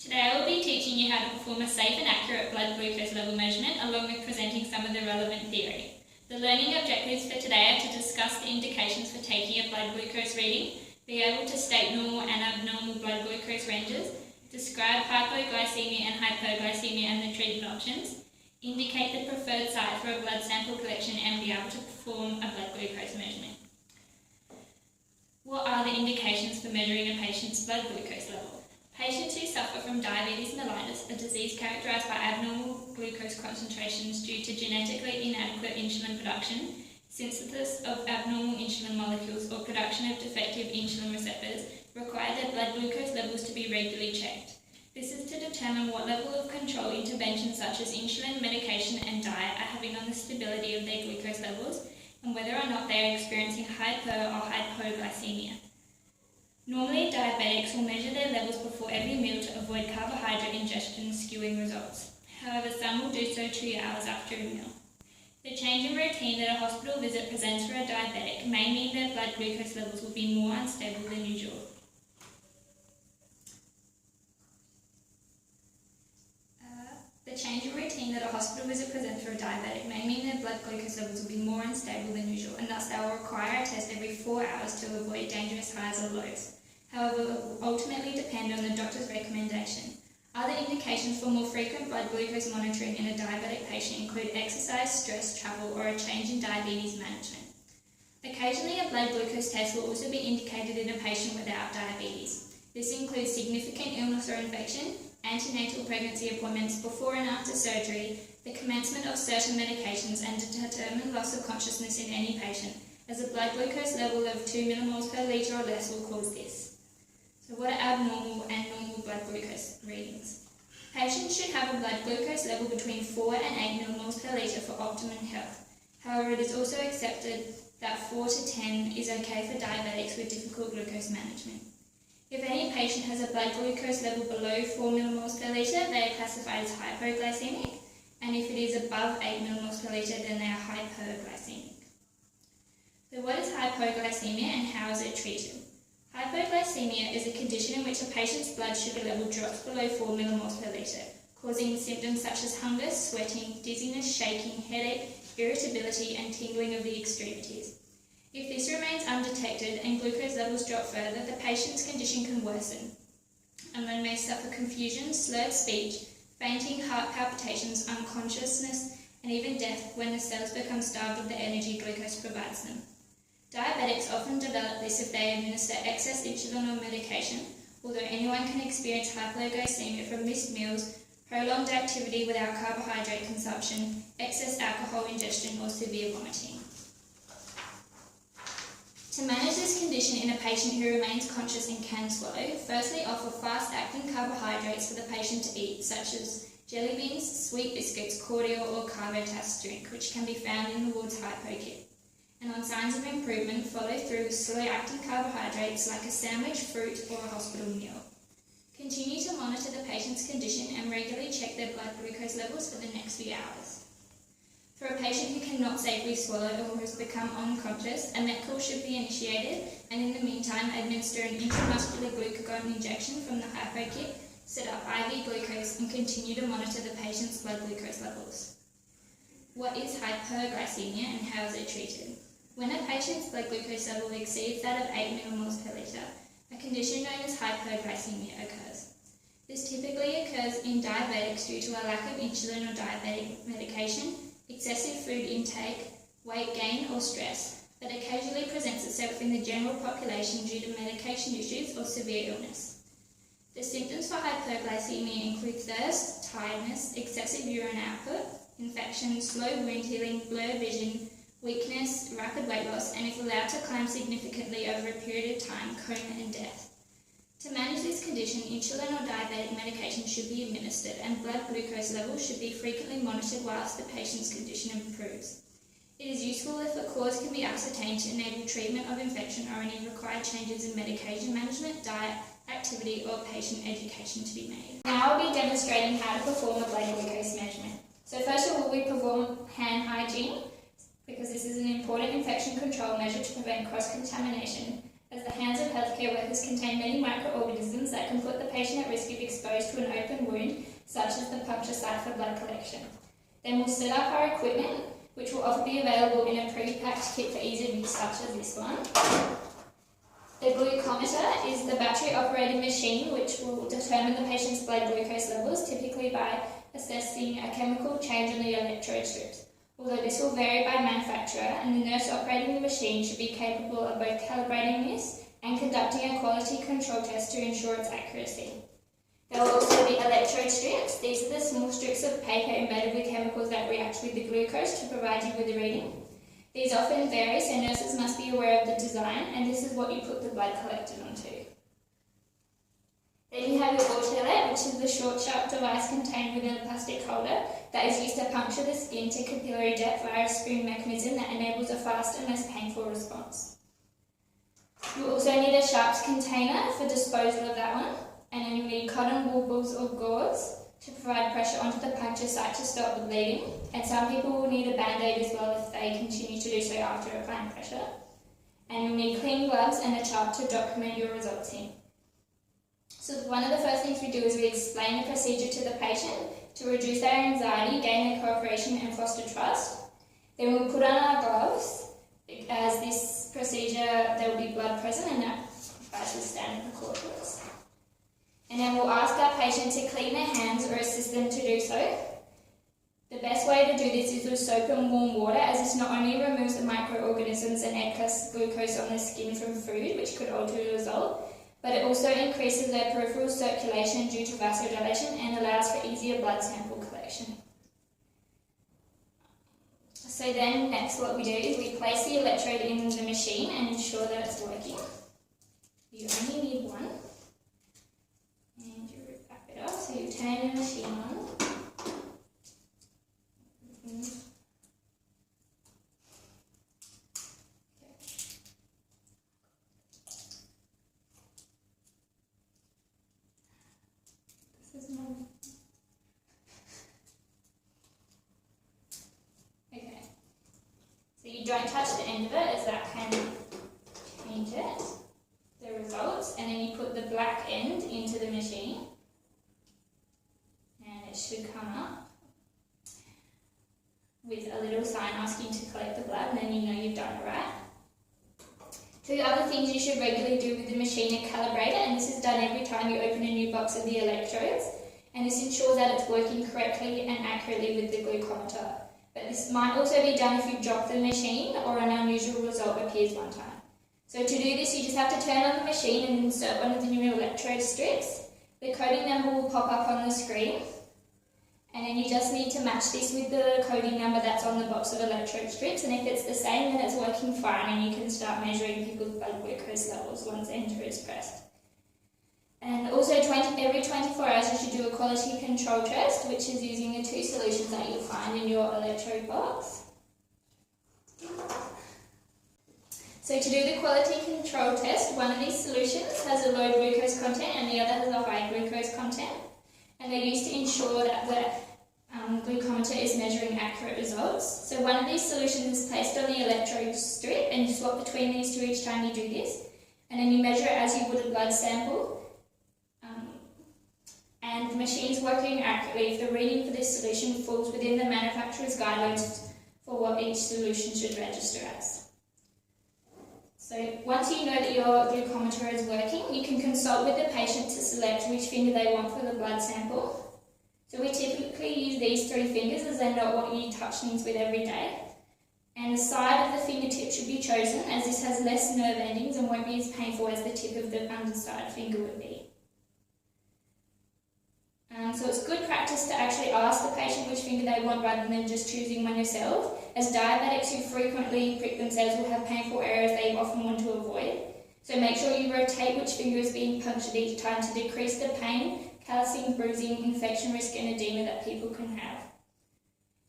Today I will be teaching you how to perform a safe and accurate blood glucose level measurement along with presenting some of the relevant theory. The learning objectives for today are to discuss the indications for taking a blood glucose reading, be able to state normal and abnormal blood glucose ranges, describe hypoglycemia and hyperglycemia and the treatment options, indicate the preferred site for a blood sample collection and be able to perform a blood glucose measurement. What are the indications for measuring a patient's blood glucose level? Patients who suffer from diabetes mellitus, a disease characterised by abnormal glucose concentrations due to genetically inadequate insulin production, synthesis of abnormal insulin molecules or production of defective insulin receptors, require their blood glucose levels to be regularly checked. This is to determine what level of control interventions such as insulin, medication and diet are having on the stability of their glucose levels and whether or not they are experiencing hyper or hypoglycemia. Normally, diabetics will measure their levels before every meal to avoid carbohydrate ingestion skewing results. However, some will do so 2 hours after a meal. The change in routine that a hospital visit presents for a diabetic may mean their blood glucose levels will be more unstable than usual. The change in routine that a hospital visit presents for a diabetic may mean their blood glucose levels will be more unstable than usual, and thus they will require a test every 4 hours to avoid dangerous highs or lows. However, it will ultimately depend on the doctor's recommendation. Other indications for more frequent blood glucose monitoring in a diabetic patient include exercise, stress, travel, or a change in diabetes management. Occasionally, a blood glucose test will also be indicated in a patient without diabetes. This includes significant illness or infection, antenatal pregnancy appointments before and after surgery, the commencement of certain medications, and to determine loss of consciousness in any patient, as a blood glucose level of 2 millimoles per litre or less will cause this. So what are abnormal and normal blood glucose readings? Patients should have a blood glucose level between 4 and 8 millimoles per litre for optimum health. However, it is also accepted that 4 to 10 is okay for diabetics with difficult glucose management. If any patient has a blood glucose level below 4 millimoles per litre, they are classified as hypoglycemic, and if it is above 8 millimoles per litre, then they are hyperglycemic. So what is hypoglycemia and how is it treated? Hypoglycemia is a condition in which a patient's blood sugar level drops below 4 millimoles per litre, causing symptoms such as hunger, sweating, dizziness, shaking, headache, irritability and tingling of the extremities. If this remains undetected and glucose levels drop further, the patient's condition can worsen, and one may suffer confusion, slurred speech, fainting, heart palpitations, unconsciousness, and even death when the cells become starved of the energy glucose provides them. Diabetics often develop this if they administer excess insulin or medication, although anyone can experience hypoglycemia from missed meals, prolonged activity without carbohydrate consumption, excess alcohol ingestion, or severe vomiting. To manage this condition in a patient who remains conscious and can swallow, firstly offer fast-acting carbohydrates for the patient to eat, such as jelly beans, sweet biscuits, cordial or Carbotas drink, which can be found in the ward's hypo kit. And on signs of improvement, follow through with slow-acting carbohydrates like a sandwich, fruit or a hospital meal. Continue to monitor the patient's condition and regularly check their blood glucose levels for the next few hours. For a patient who cannot safely swallow or has become unconscious, a Metcall should be initiated, and in the meantime administer an intramuscular glucagon injection from the hypo kit, set up IV glucose and continue to monitor the patient's blood glucose levels. What is hyperglycemia and how is it treated? When a patient's blood glucose level exceeds that of 8 millimoles per litre, a condition known as hyperglycemia occurs. This typically occurs in diabetics due to a lack of insulin or diabetic medication, excessive food intake, weight gain or stress, but occasionally presents itself in the general population due to medication issues or severe illness. The symptoms for hyperglycemia include thirst, tiredness, excessive urine output, infection, slow wound healing, blurred vision, weakness, rapid weight loss, and if allowed to climb significantly over a period of time, coma and death. To manage this condition, insulin or diabetic medication should be administered and blood glucose levels should be frequently monitored whilst the patient's condition improves. It is useful if a cause can be ascertained to enable treatment of infection or any required changes in medication management, diet, activity or patient education to be made. Now I'll be demonstrating how to perform a blood glucose measurement. So first of all, we perform hand hygiene because this is an important infection control measure to prevent cross-contamination. as the hands of healthcare workers contain many microorganisms that can put the patient at risk if exposed to an open wound, such as the puncture site for blood collection. Then we'll set up our equipment, which will often be available in a pre-packed kit for ease of use, such as this one. The glucometer is the battery-operated machine which will determine the patient's blood glucose levels, typically by assessing a chemical change on the electrode strips. Although this will vary by manufacturer, and the nurse operating the machine should be capable of both calibrating this and conducting a quality control test to ensure its accuracy. There will also be electrode strips. These are the small strips of paper embedded with chemicals that react with the glucose to provide you with a reading. These often vary, so nurses must be aware of the design, and this is what you put the blood collected onto. Then you have your autolet, which is the short, sharp device contained within a plastic holder that is used to puncture the skin to capillary depth via a spoon mechanism that enables a fast and less painful response. You also need a sharps container for disposal of that one, and then you need cotton wool balls or gauze to provide pressure onto the puncture site to stop the bleeding, and some people will need a band-aid as well if they continue to do so after applying pressure. And you'll need clean gloves and a chart to document your results in. So one of the first things we do is we explain the procedure to the patient to reduce their anxiety, gain their cooperation and foster trust. Then we'll put on our gloves. As this procedure, there will be blood present, and that provides the standard precautions. And then we'll ask our patient to clean their hands or assist them to do so. The best way to do this is with soap and warm water, as this not only removes the microorganisms and excess glucose on the skin from food, which could alter the result, but it also increases their peripheral circulation due to vasodilation and allows for easier blood sample collection. So then next what we do is we place the electrode in the machine and ensure that it's working. You only need one. And you wrap it off, so you turn the machine on. Okay, so you don't touch the end of it, as that can change it, the results, and then you put the black end into the machine and it should come up with a little sign asking to collect the blood, and then you know you've done it right. Two other things you should regularly do with the machine are calibrate it, and this is done every time you open a new box of the electrodes, and this ensures that it's working correctly and accurately with the glucometer. But this might also be done if you drop the machine or an unusual result appears one time. So to do this, you just have to turn on the machine and insert one of the new electrode strips. The coding number will pop up on the screen, and then you just need to match this with the coding number that's on the box of electrode strips, and if it's the same, then it's working fine and you can start measuring people's blood glucose levels once enter is pressed. And also every 24 hours you should do a quality control test, which is using the two solutions that you'll find in your electrode box. So to do the quality control test, one of these solutions has a low glucose content and the other has a high glucose content. And they're used to ensure that the glucometer is measuring accurate results. So one of these solutions is placed on the electrode strip, and you swap between these two each time you do this. And then you measure it as you would a blood sample. And the machine's working accurately if the reading for this solution falls within the manufacturer's guidelines for what each solution should register as. So once you know that your glucometer is working, you can consult with the patient to select which finger they want for the blood sample. So we typically use these three fingers, as they're not what you touch things with every day. And the side of the fingertip should be chosen, as this has less nerve endings and won't be as painful as the tip of the underside finger would be. So it's good practice to actually ask the patient which finger they want rather than just choosing one yourself, as diabetics who frequently prick themselves will have painful areas they often want to avoid. So make sure you rotate which finger is being punctured each time to decrease the pain, calcium, bruising, infection risk and edema that people can have.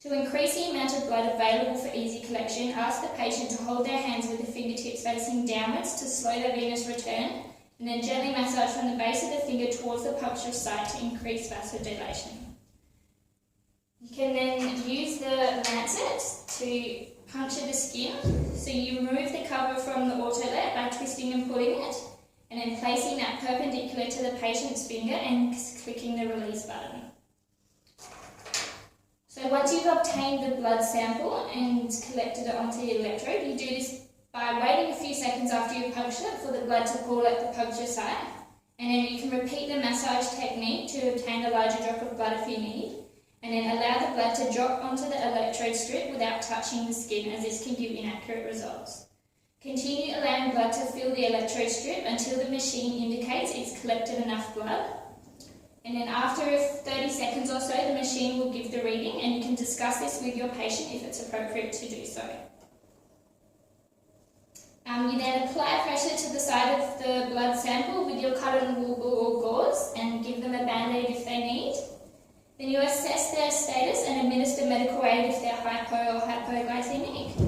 To increase the amount of blood available for easy collection, ask the patient to hold their hands with the fingertips facing downwards to slow their venous return, and then gently massage from the base of the finger towards the puncture site to increase vasodilation. You can then use the lancet to puncture the skin. So you remove the cover from the autolet by twisting and pulling it, and then placing that perpendicular to the patient's finger and clicking the release button. So once you've obtained the blood sample and collected it onto the electrode, you do this by waiting a few seconds after you puncture it for the blood to pool at the puncture site, and then you can repeat the massage technique to obtain a larger drop of blood if you need, and then allow the blood to drop onto the electrode strip without touching the skin, as this can give inaccurate results. Continue allowing blood to fill the electrode strip until the machine indicates it's collected enough blood. And then after 30 seconds or so, the machine will give the reading, and you can discuss this with your patient if it's appropriate to do so. You then apply pressure to the side of the blood sample with your cotton wool or gauze and give them a band-aid if they need. Then you assess their status and administer medical aid if they're hypo or hypoglycemic,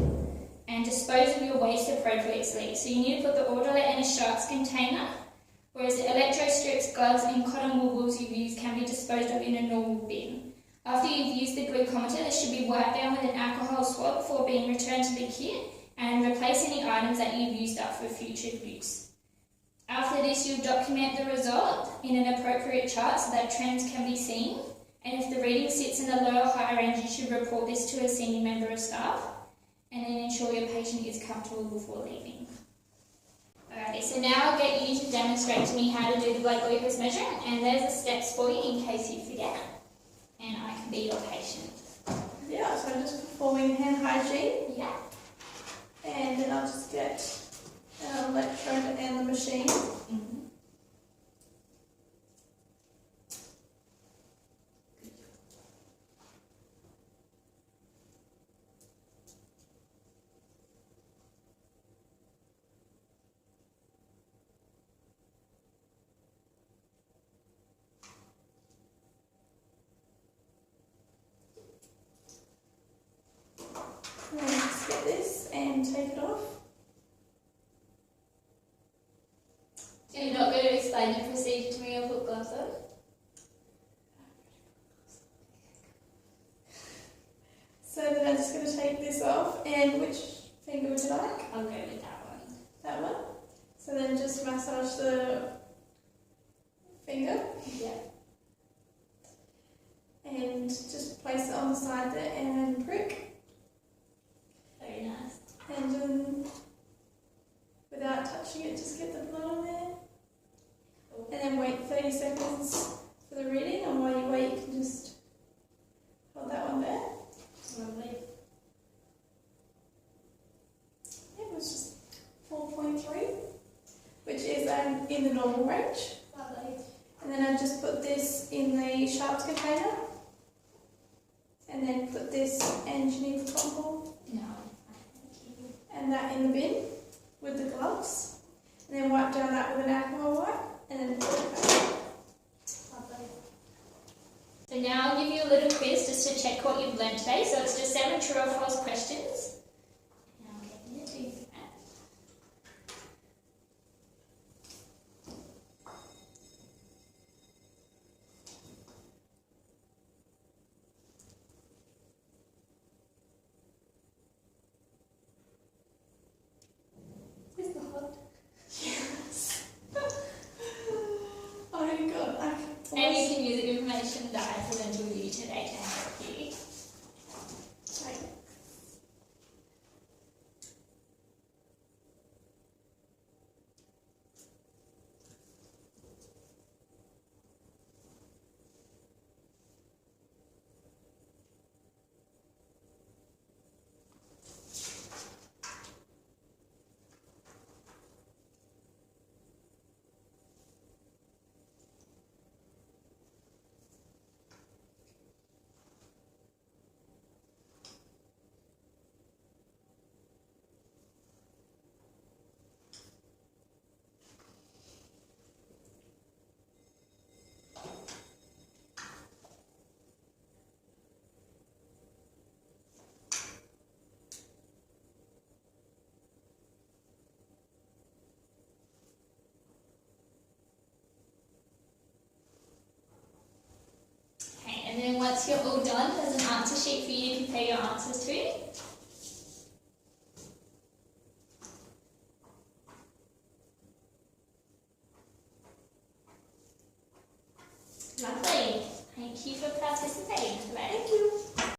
and dispose of your waste appropriately. So you need to put the autolet in a sharps container, whereas the electrode strips, gloves and cotton wool balls you've used can be disposed of in a normal bin. After you've used the glucometer, this should be wiped down with an alcohol swab before being returned to the kit, and replace any items that you've used up for future use. After this, you'll document the result in an appropriate chart so that trends can be seen, and if the reading sits in the low or high range, you should report this to a senior member of staff, and then ensure your patient is comfortable before leaving. Alrighty, so now I'll get you to demonstrate to me how to do the blood glucose measurement, and there's the steps for you in case you forget, and I can be your patient. Yeah, so I'm just performing hand hygiene. Yeah. And then I'll just get an electrode and the machine. And then just get this and take it off. So you're not going to explain the procedure to me or put gloves on? So then I'm just going to take this off, and which finger would you like? I'll go with that one. That one. So then just massage the finger. Yeah. And just place it on the side there and prick. Very nice. And without touching it, just get the blood on there. Cool. And then wait 30 seconds for the reading, and while you wait, you can just hold that one there. Lovely. Yeah, it was just 4.3, which is in the normal range. Lovely. And then I just put this in the sharps container, and then put this, and you need the cotton ball, No, thank you. and that in the bin with the gloves, and then wipe down that with an alcohol wipe, and then put it back. Lovely. So now I'll give you a little quiz just to check what you've learned today. So it's just 7 true or false questions. And I'll get you to do that. Is the hot? Yes. Oh my god, I can And you can use the information that I presented with you today to help you. Okay, and then once you're all done, there's an answer sheet for you to compare your answers to. Thank you for